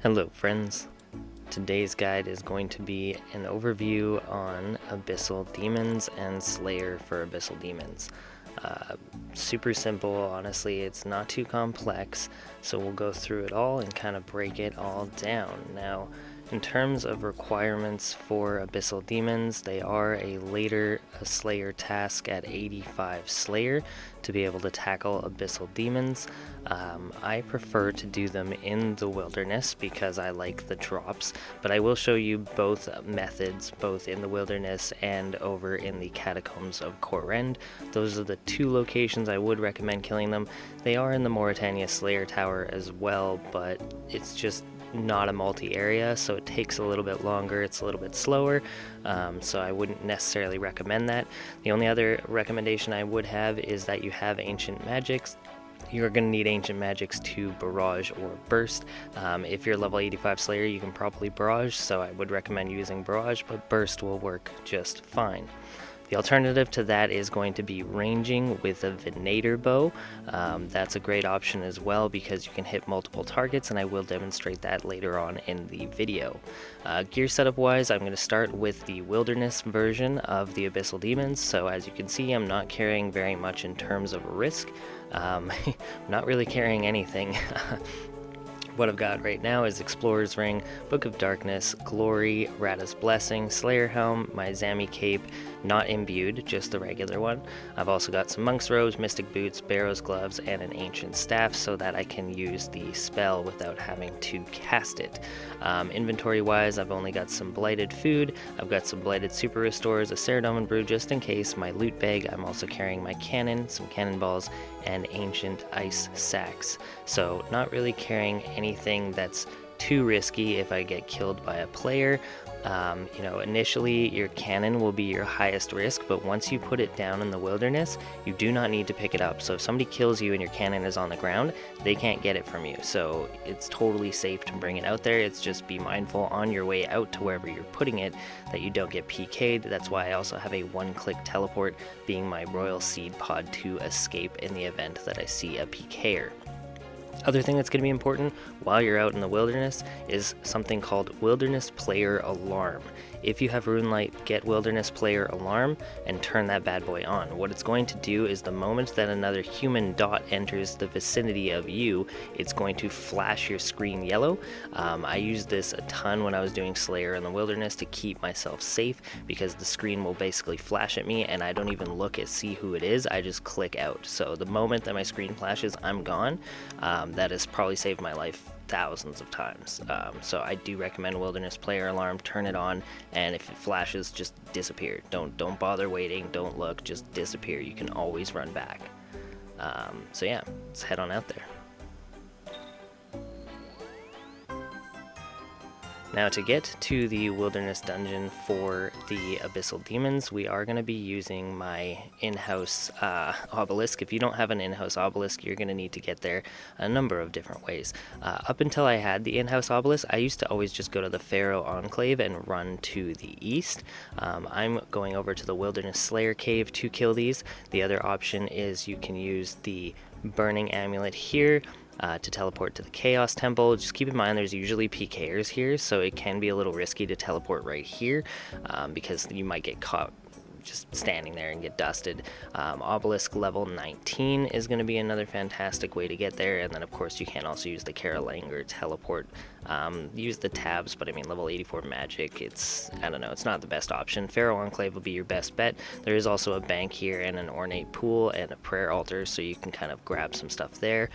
Hello friends, today's guide is going to be an overview on Abyssal Demons and Slayer for Abyssal Demons. Super simple, honestly, it's not too complex, so we'll go through it all and kind of break it all down. Now, in terms of requirements for Abyssal Demons, they are a later Slayer task at 85 Slayer to be able to tackle Abyssal Demons. I prefer to do them in the wilderness because I like the drops, but I will show you both methods, both in the wilderness and over in the Catacombs of Kourend. Those are the two locations I would recommend killing them. They are in the Mauritania Slayer Tower as well, but it's just not a multi-area, so it takes a little bit longer, it's a little bit slower, so I wouldn't necessarily recommend that. The only other recommendation I would have is that you have ancient magics. You're going to need ancient magics to barrage or burst. If you're level 85 Slayer, you can probably barrage, so I would recommend using barrage, but burst will work just fine. The alternative to that is going to be ranging with a Venator bow. That's a great option as well because you can hit multiple targets, and I will demonstrate that later on in the video. Gear setup wise, I'm going to start with the wilderness version of the Abyssal Demons. So as you can see, I'm not carrying very much in terms of risk. I'm not really carrying anything. What I've got right now is Explorer's Ring, Book of Darkness, Glory, Rada's Blessing, Slayer Helm, my Zami Cape, not imbued, just the regular one. I've also got some Monk's Robes, Mystic Boots, Barrow's Gloves, and an Ancient Staff so that I can use the spell without having to cast it. Inventory-wise, I've only got some Blighted Food, I've got some Blighted Super Restores, a Ceridon Brew just in case, my loot bag, I'm also carrying my cannon, some cannonballs, and ancient ice sacks. So not really carrying anything that's too risky if I get killed by a player. Initially your cannon will be your highest risk, but once you put it down in the wilderness, you do not need to pick it up. So if somebody kills you and your cannon is on the ground, they can't get it from you. So it's totally safe to bring it out there. It's just be mindful on your way out to wherever you're putting it that you don't get PK'd. That's why I also have a one-click teleport being my Royal Seed Pod to escape in the event that I see a PKer. Other thing that's going to be important while you're out in the wilderness is something called Wilderness Player Alarm. If you have RuneLight, get Wilderness Player Alarm and turn that bad boy on. What it's going to do is the moment that another human dot enters the vicinity of you, it's going to flash your screen yellow. I used this a ton when I was doing Slayer in the wilderness to keep myself safe because the screen will basically flash at me and I don't even look and see who it is, I just click out. So the moment that my screen flashes, I'm gone. That has probably saved my life thousands of times. So I do recommend Wilderness Player Alarm. Turn it on, and if it flashes, just disappear. Don't bother waiting, don't look, just disappear. You can always run back. So yeah, let's head on out there. Now to get to the wilderness dungeon for the Abyssal Demons, we are going to be using my in-house obelisk. If you don't have an in-house obelisk, you're going to need to get there a number of different ways. Up until I had the in-house obelisk, I used to always just go to the Pharaoh Enclave and run to the east. I'm going over to the Wilderness Slayer Cave to kill these. The other option is you can use the Burning Amulet here, to teleport to the Chaos Temple. Just keep in mind there's usually PKers here, so it can be a little risky to teleport right here because you might get caught just standing there and get dusted. Obelisk level 19 is going to be another fantastic way to get there, and then of course you can also use the Karalanger teleport. Use the tabs, but I mean level 84 magic, I don't know, it's not the best option. Pharaoh Enclave will be your best bet. There is also a bank here and an ornate pool and a prayer altar, so you can kind of grab some stuff there.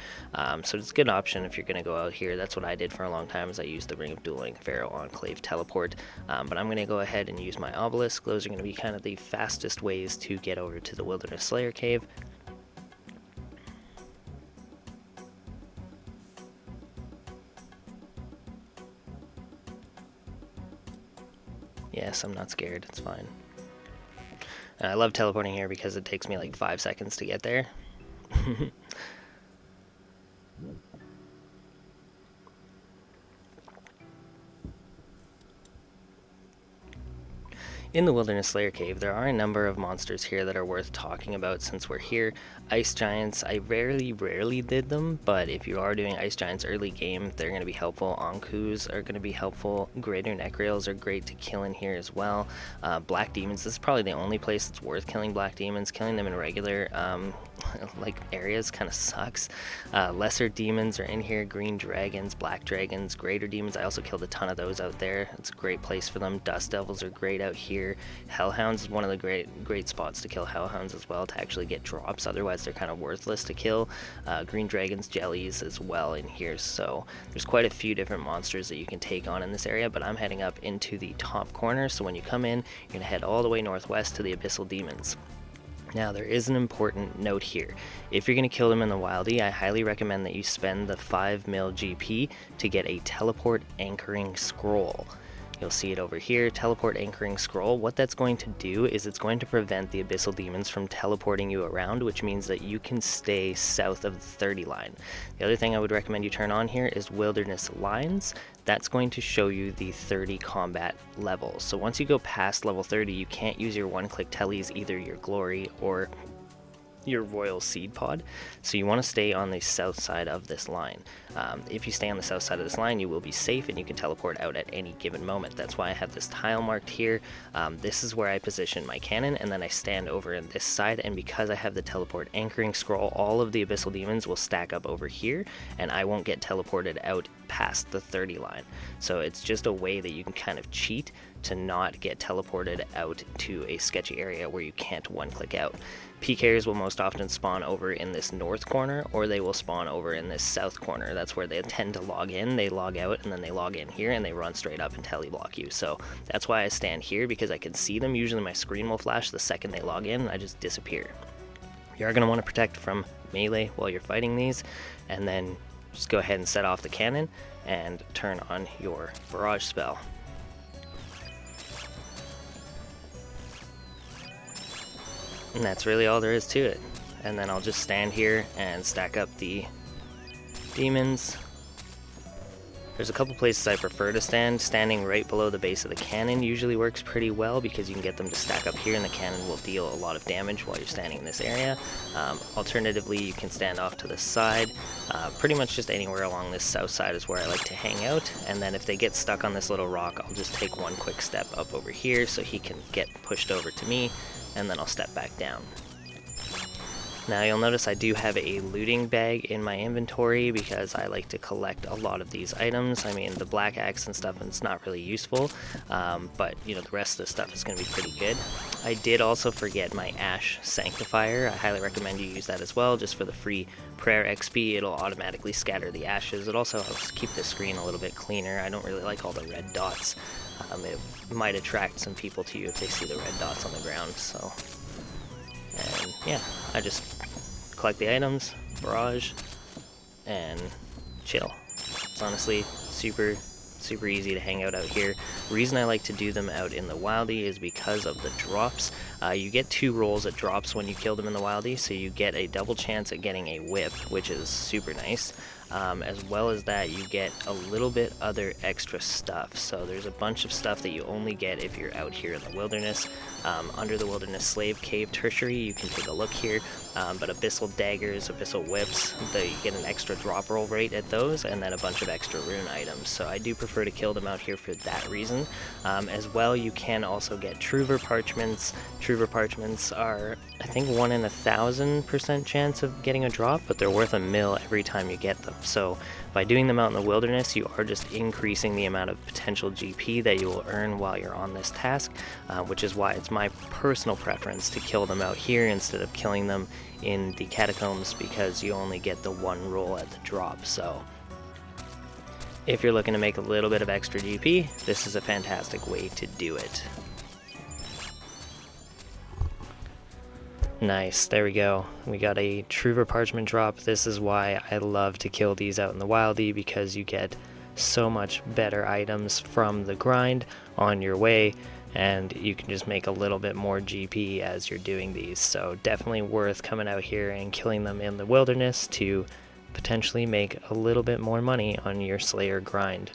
So it's a good option if you're going to go out here. That's what I did for a long time, is I used the Ring of Dueling Pharaoh Enclave teleport. But I'm going to go ahead and use my obelisk. Those are going to be kind of the fastest ways to get over to the Wilderness Slayer Cave. Yes, I'm not scared, it's fine. And I love teleporting here because it takes me like 5 seconds to get there. In the Wilderness Slayer Cave, there are a number of monsters here that are worth talking about since we're here. Ice Giants, I rarely did them, but if you are doing Ice Giants early game, they're going to be helpful. Ankus are going to be helpful. Greater Necrails are great to kill in here as well. Black Demons, this is probably the only place that's worth killing Black Demons. Killing them in regular like areas kind of sucks. Lesser Demons are in here. Green Dragons, Black Dragons, Greater Demons. I also killed a ton of those out there. It's a great place for them. Dust Devils are great out here. Hellhounds is one of the great spots to kill Hellhounds as well, to actually get drops. Otherwise they're kind of worthless to kill. Green Dragons, Jellies as well in here. So there's quite a few different monsters that you can take on in this area, but I'm heading up into the top corner. So when you come in, you're going to head all the way northwest to the Abyssal Demons. Now, there is an important note here. If you're going to kill them in the Wildie, I highly recommend that you spend the 5 mil GP to get a Teleport Anchoring Scroll. You'll see it over here, Teleport Anchoring Scroll. What that's going to do is it's going to prevent the Abyssal Demons from teleporting you around, which means that you can stay south of the 30 line. The other thing I would recommend you turn on here is Wilderness Lines. That's going to show you the 30 combat levels. So once you go past level 30, you can't use your one-click tellies, either your Glory or your Royal Seed Pod, so you want to stay on the south side of this line. If you stay on the south side of this line, you will be safe and you can teleport out at any given moment. That's why I have this tile marked here. This is where I position my cannon, and then I stand over in this side, and because I have the Teleport Anchoring Scroll, all of the Abyssal Demons will stack up over here, and I won't get teleported out past the 30 line. So it's just a way that you can kind of cheat to not get teleported out to a sketchy area where you can't one-click out. PKers will most often spawn over in this north corner, or they will spawn over in this south corner. That's where they tend to log in. They log out, and then they log in here, and they run straight up and teleblock you. So that's why I stand here, because I can see them. Usually my screen will flash the second they log in, and I just disappear. You're going to want to protect from melee while you're fighting these, and then just go ahead and set off the cannon and turn on your Barrage spell. And that's really all there is to it. And then I'll just stand here and stack up the demons. There's a couple places I prefer to stand. Standing right below the base of the cannon usually works pretty well, because you can get them to stack up here and the cannon will deal a lot of damage while you're standing in this area. Alternatively, you can stand off to the side. Pretty much just anywhere along this south side is where I like to hang out. And then if they get stuck on this little rock, I'll just take one quick step up over here so he can get pushed over to me, and then I'll step back down. Now you'll notice I do have a looting bag in my inventory because I like to collect a lot of these items. I mean, the black axe and stuff, it's not really useful, but you know, the rest of the stuff is going to be pretty good. I did also forget my Ash Sanctifier. I highly recommend you use that as well, just for the free prayer XP. It'll automatically scatter the ashes. It also helps keep the screen a little bit cleaner. I don't really like all the red dots. It might attract some people to you if they see the red dots on the ground, so... And yeah, I just collect the items, barrage, and chill. It's honestly super easy to hang out here. The reason I like to do them out in the Wildie is because of the drops. You get 2 rolls at drops when you kill them in the Wildie, so you get a double chance at getting a whip, which is super nice. As well as that, you get a little bit other extra stuff. So there's a bunch of stuff that you only get if you're out here in the wilderness. Under the Wilderness Slave Cave Tertiary, you can take a look here. But Abyssal Daggers, Abyssal Whips, you get an extra drop roll rate at those, and then a bunch of extra rune items. So I do prefer to kill them out here for that reason. As well, you can also get Trouver Parchments. Trouver Parchments are, I think, 1 in 1,000% chance of getting a drop, but they're worth 1 mil every time you get them. So by doing them out in the wilderness, you are just increasing the amount of potential GP that you will earn while you're on this task, which is why it's my personal preference to kill them out here instead of killing them in the catacombs, because you only get the 1 roll at the drop. So if you're looking to make a little bit of extra GP, this is a fantastic way to do it. Nice, there we go. We got a Trouver Parchment drop. This is why I love to kill these out in the Wildie, because you get so much better items from the grind on your way, and you can just make a little bit more GP as you're doing these. So definitely worth coming out here and killing them in the wilderness to potentially make a little bit more money on your Slayer grind.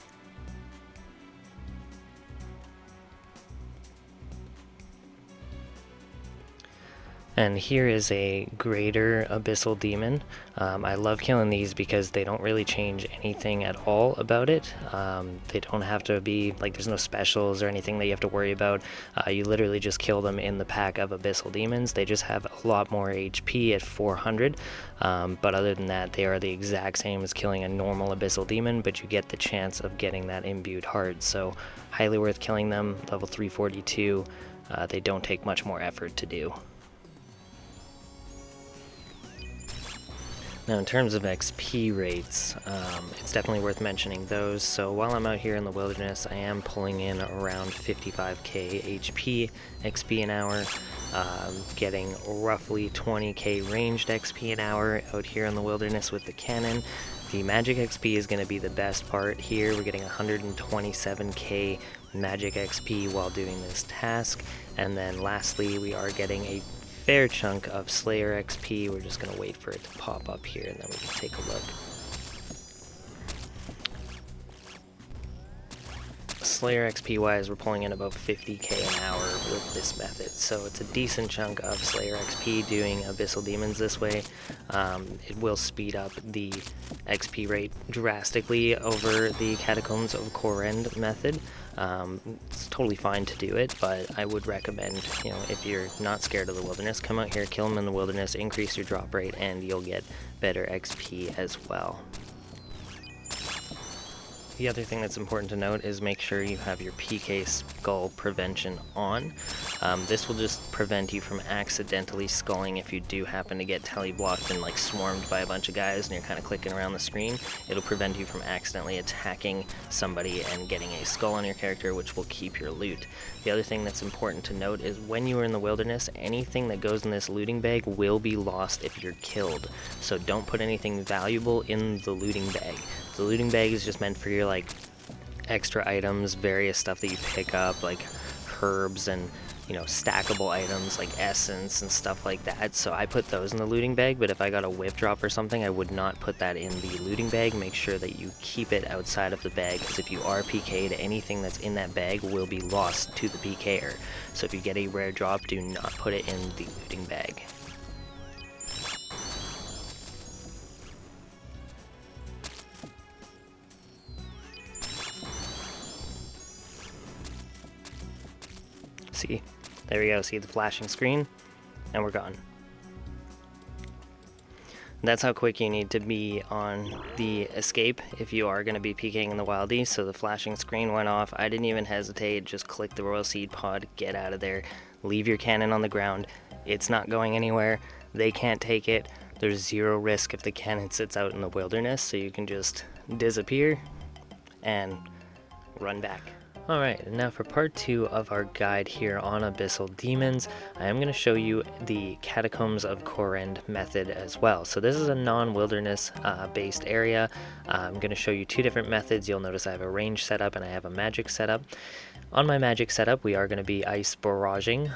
And here is a greater Abyssal Demon. I love killing these because they don't really change anything at all about it. They don't have to be, like, there's no specials or anything that you have to worry about. You literally just kill them in the pack of Abyssal Demons. They just have a lot more HP at 400. But other than that, they are the exact same as killing a normal Abyssal Demon, but you get the chance of getting that imbued heart. So highly worth killing them, level 342. They don't take much more effort to do. Now in terms of XP rates, it's definitely worth mentioning those. So while I'm out here in the wilderness, I am pulling in around 55k HP XP an hour, getting roughly 20k ranged XP an hour out here in the wilderness with the cannon. The magic XP is going to be the best part here. We're getting 127k magic XP while doing this task. And then lastly, we are getting a fair chunk of Slayer XP. We're just going to wait for it to pop up here and then we can take a look. Slayer XP wise, we're pulling in about 50k an hour with this method, so it's a decent chunk of Slayer XP doing Abyssal Demons this way. It will speed up the XP rate drastically over the Catacombs of Kourend method. It's totally fine to do it, but I would recommend, you know, if you're not scared of the wilderness, come out here, kill them in the wilderness, increase your drop rate, and you'll get better XP as well. The other thing that's important to note is make sure you have your PK skull prevention on. This will just prevent you from accidentally sculling if you do happen to get tele-blocked and like swarmed by a bunch of guys and you're kind of clicking around the screen. It'll prevent you from accidentally attacking somebody and getting a skull on your character, which will keep your loot. The other thing that's important to note is when you are in the wilderness, anything that goes in this looting bag will be lost if you're killed. So don't put anything valuable in the looting bag. The looting bag is just meant for your like extra items, various stuff that you pick up, like herbs and, you know, stackable items like essence and stuff like that. So I put those in the looting bag, but if I got a whip drop or something, I would not put that in the looting bag. Make sure that you keep it outside of the bag, because if you are PK'd, anything that's in that bag will be lost to the PKer. So if you get a rare drop, do not put it in the looting bag. See, there we go, see the flashing screen, and we're gone. And that's how quick you need to be on the escape if you are going to be PKing in the wildies. So the flashing screen went off, I didn't even hesitate, just click the Royal Seed Pod, get out of there, leave your cannon on the ground, it's not going anywhere, they can't take it, there's zero risk if the cannon sits out in the wilderness, so you can just disappear and run back. Alright, now for part 2 of our guide here on Abyssal Demons, I am going to show you the Catacombs of Kourend method as well. So this is a non-wilderness based area. I'm going to show you 2 different methods. You'll notice I have a range setup and I have a magic setup. On my magic setup, we are going to be ice barraging.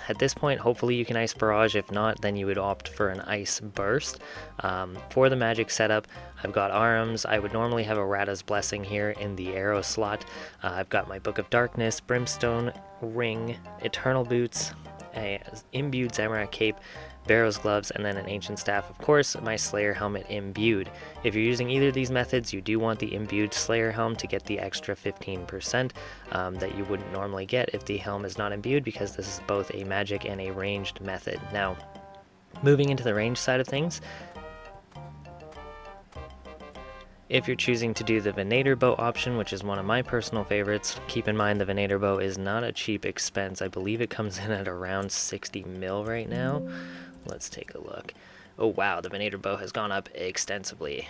At this point, hopefully you can ice barrage. If not, then you would opt for an ice burst. For the magic setup, I've got arms. I would normally have a Rada's Blessing here in the arrow slot. I've got my Book of Darkness, Brimstone, Ring, Eternal Boots, a imbued Zamorak Cape, Barrow's Gloves, and then an Ancient Staff. Of course, my Slayer Helmet imbued. If you're using either of these methods, you do want the imbued Slayer Helm to get the extra 15% that you wouldn't normally get if the helm is not imbued, because this is both a magic and a ranged method. Now, moving into the range side of things, if you're choosing to do the Venator bow option, which is one of my personal favorites, keep in mind the Venator bow is not a cheap expense. I believe it comes in at around 60 mil right now. Let's take a look. Oh wow, the Venator bow has gone up extensively.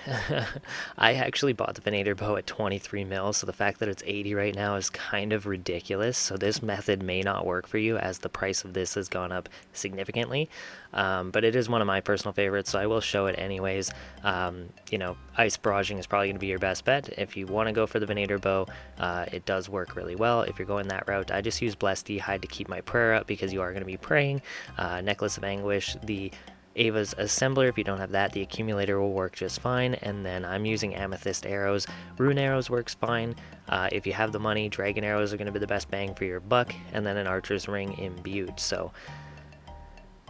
I actually bought the Venator bow at 23 mil, so the fact that it's 80 right now is kind of ridiculous. So this method may not work for you, as the price of this has gone up significantly. But it is one of my personal favorites, so I will show it anyways. You know, ice barraging is probably going to be your best bet. If you want to go for the Venator bow, it does work really well. If you're going that route, I just use Blessed Hide to keep my prayer up, because you are going to be praying. Necklace of Anguish, the Ava's Assembler, if you don't have that, the Accumulator will work just fine, and then I'm using Amethyst Arrows. Rune Arrows works fine. If you have the money, Dragon Arrows are going to be the best bang for your buck, and then an Archer's Ring imbued. So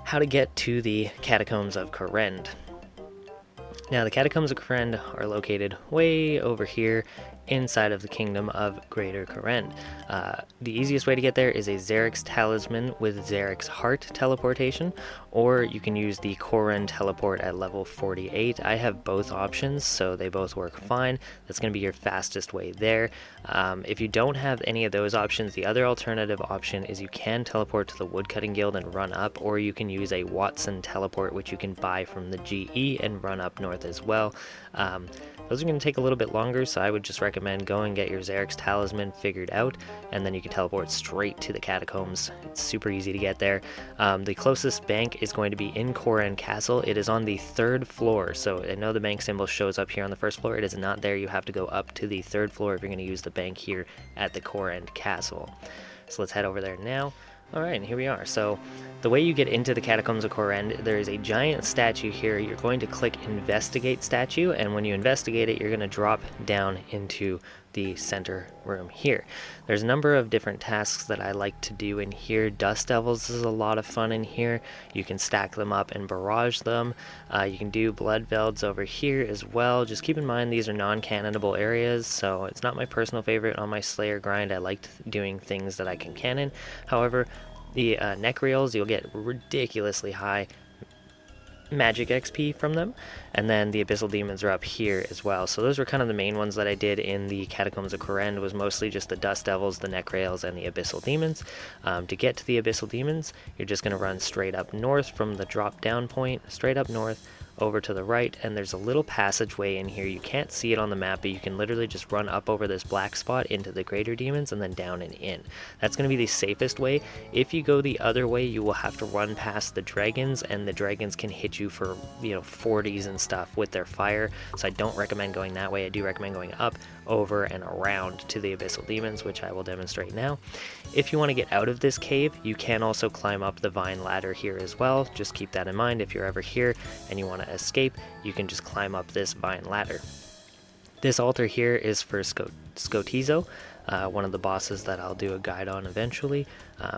how to get to the Catacombs of Kourend. Now, the Catacombs of Kourend are located way over here inside of the kingdom of Greater Kourend. The easiest way to get there is a Xerix Talisman with Xerix Heart teleportation, or you can use the Kourend teleport at level 48. I have both options, so they both work fine. That's going to be your fastest way there. If you don't have any of those options, the other alternative option is you can teleport to the Woodcutting Guild and run up, or you can use a Watson teleport, which you can buy from the GE and run up north as well. Those are going to take a little bit longer, so I would just recommend go and get your Xerix Talisman figured out, and then you can teleport straight to the Catacombs. It's super easy to get there. The closest bank is going to be in Kourend Castle. It is on the 3rd floor, so I know the bank symbol shows up here on the 1st floor. It is not there. You have to go up to the 3rd floor if you're going to use the bank here at the Kourend Castle. So let's head over there now. Alright, and here we are. So the way you get into the Catacombs of Kourend, there is a giant statue here. You're going to click Investigate Statue, and when you investigate it, you're going to drop down into the center room here. There's a number of different tasks that I like to do in here. Dust Devils is a lot of fun in here. You can stack them up and barrage them. You can do Blood Velds over here as well. Just keep in mind these are non-cannonable areas, so it's not my personal favorite on my Slayer grind. I liked doing things that I can cannon. However, the Necreals, you'll get ridiculously high magic XP from them, and then the Abyssal Demons are up here as well. So those were kind of the main ones that I did in the Catacombs of Kourend, was mostly just the Dust Devils, the Necreals, and the Abyssal Demons. To get to the Abyssal Demons, you're just going to run straight up north from the drop down point, straight up north, over to the right, and there's a little passageway in here. You can't see it on the map, but you can literally just run up over this black spot into the Greater Demons and then down and in. That's going to be the safest way. If you go the other way, you will have to run past the dragons, and the dragons can hit you for 40s and stuff with their fire, so I don't recommend going that way. I do recommend going up, over, and around to the Abyssal Demons, which I will demonstrate now. If you want to get out of this cave, you can also climb up the vine ladder here as well. Just keep that in mind. If you're ever here and you want to escape, you can just climb up this vine ladder. This altar here is for Skotizo, one of the bosses that I'll do a guide on eventually.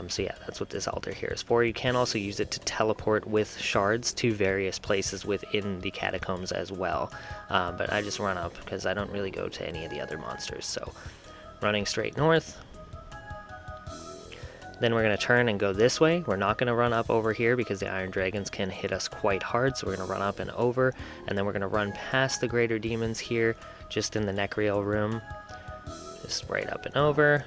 So yeah, that's what this altar here is for. You can also use it to teleport with shards to various places within the catacombs as well. But I just run up because I don't really go to any of the other monsters. So running straight north. Then we're going to turn and go this way. We're not going to run up over here because the Iron Dragons can hit us quite hard, so we're going to run up and over, and then we're going to run past the Greater Demons here, just in the Necreal room, just right up and over,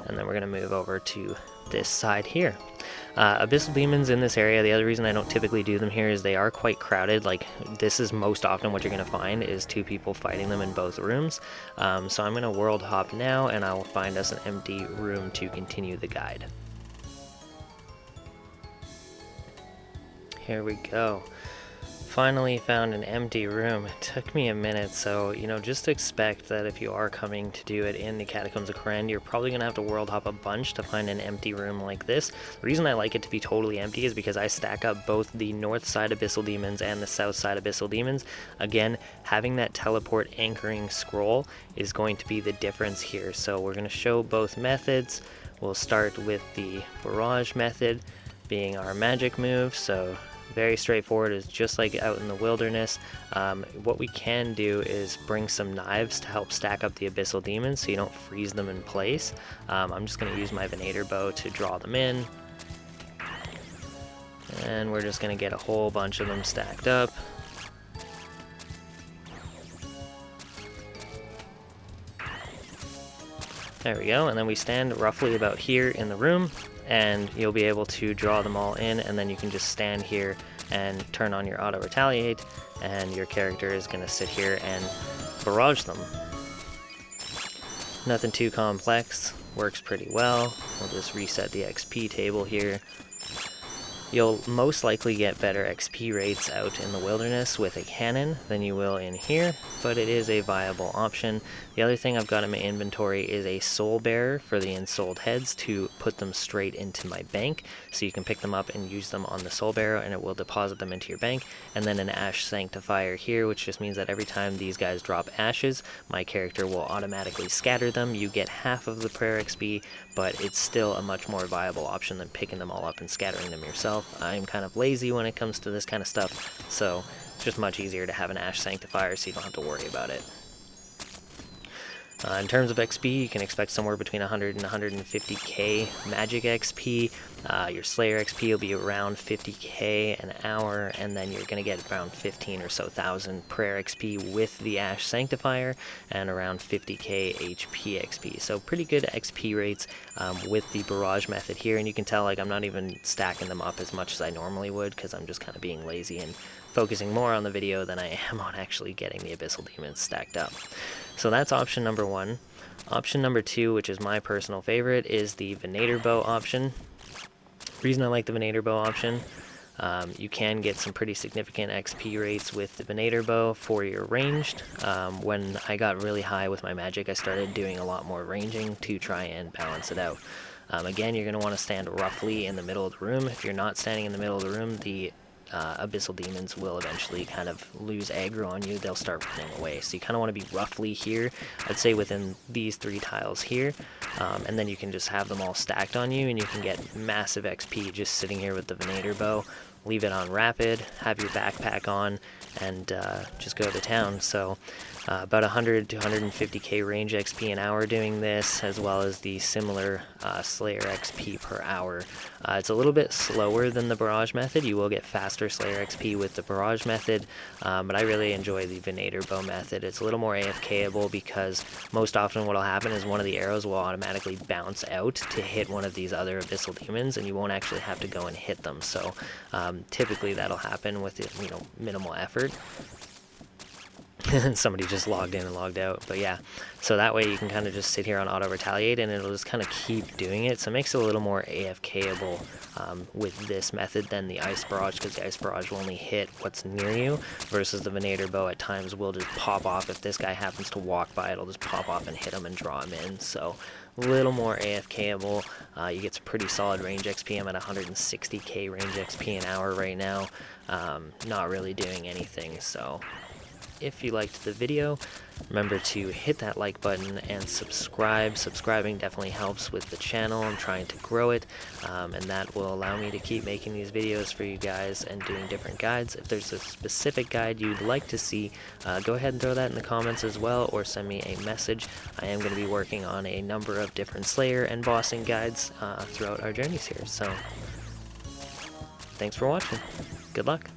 and then we're going to move over to this side here. Abyssal Demons in this area, the other reason I don't typically do them here is they are quite crowded. Like, this is most often what you're going to find is 2 people fighting them in both rooms. So I'm going to world hop now, and I will find us an empty room to continue the guide. Here we go. Finally found an empty room. It took me a minute, so just expect that if you are coming to do it in the Catacombs of Kourend, you're probably going to have to world hop a bunch to find an empty room like this. The reason I like it to be totally empty is because I stack up both the north side Abyssal Demons and the south side Abyssal Demons. Again, having that teleport anchoring scroll is going to be the difference here. So we're going to show both methods. We'll start with the Barrage method being our magic move, so very straightforward. Is just like out in the wilderness. What we can do is bring some knives to help stack up the Abyssal Demons so you don't freeze them in place. I'm just going to use my Venator bow to draw them in, and we're just going to get a whole bunch of them stacked up. There we go, and then we stand roughly about here in the room, and you'll be able to draw them all in, and then you can just stand here and turn on your auto retaliate, and your character is going to sit here and barrage them. Nothing too complex, works pretty well. We'll just reset the XP table here. You'll most likely get better XP rates out in the wilderness with a cannon than you will in here, but it is a viable option. The other thing I've got in my inventory is a soul bearer for the ensouled heads to put them straight into my bank, so you can pick them up and use them on the soul bearer and it will deposit them into your bank. And then an ash sanctifier here, which just means that every time these guys drop ashes, my character will automatically scatter them. You get half of the prayer XP, but it's still a much more viable option than picking them all up and scattering them yourself. myself, I'm kind of lazy when it comes to this kind of stuff, so it's just much easier to have an Ash Sanctifier so you don't have to worry about it. In terms of XP, you can expect somewhere between 100 and 150k magic XP. Your Slayer XP will be around 50k an hour, and then you're going to get around 15 or so thousand prayer XP with the Ash Sanctifier, and around 50k HP XP. So pretty good XP rates with the Barrage method here, and you can tell like I'm not even stacking them up as much as I normally would because I'm just kind of being lazy and focusing more on the video than I am on actually getting the Abyssal Demons stacked up. So that's option number one. Option number two, which is my personal favorite, is the Venator bow option. Reason I like the Venator bow option, you can get some pretty significant XP rates with the Venator bow for your ranged. When I got really high with my magic, I started doing a lot more ranging to try and balance it out. Again, you're going to want to stand roughly in the middle of the room. If you're not standing in the middle of the room, the Abyssal Demons will eventually kind of lose aggro on you. They'll start running away. So you kind of want to be roughly here, I'd say within these 3 tiles here, and then you can just have them all stacked on you, and you can get massive XP just sitting here with the Venator bow. Leave it on rapid, have your backpack on, and just go to town. So about 100 to 150k range XP an hour doing this, as well as the similar Slayer XP per hour. It's a little bit slower than the Barrage method. You will get faster Slayer XP with the Barrage method, but I really enjoy the Venator bow method. It's a little more AFKable because most often what will happen is one of the arrows will automatically bounce out to hit one of these other Abyssal Demons, and you won't actually have to go and hit them. So typically that'll happen with minimal effort. Somebody just logged in and logged out, but yeah, so that way you can kind of just sit here on auto retaliate and it'll just kind of keep doing it. So it makes it a little more AFKable with this method than the Ice Barrage, because the Ice Barrage will only hit what's near you, versus the Venator bow at times will just pop off. If this guy happens to walk by, it'll just pop off and hit him and draw him in. So a little more AFKable. You get some pretty solid range XP. I'm at 160k range XP an hour right now, not really doing anything. So if you liked the video, remember to hit that like button and subscribe. Subscribing definitely helps with the channel. I'm trying to grow it, and that will allow me to keep making these videos for you guys and doing different guides. If there's a specific guide you'd like to see, go ahead and throw that in the comments as well, or send me a message. I am going to be working on a number of different Slayer and bossing guides throughout our journeys here. So thanks for watching. Good luck.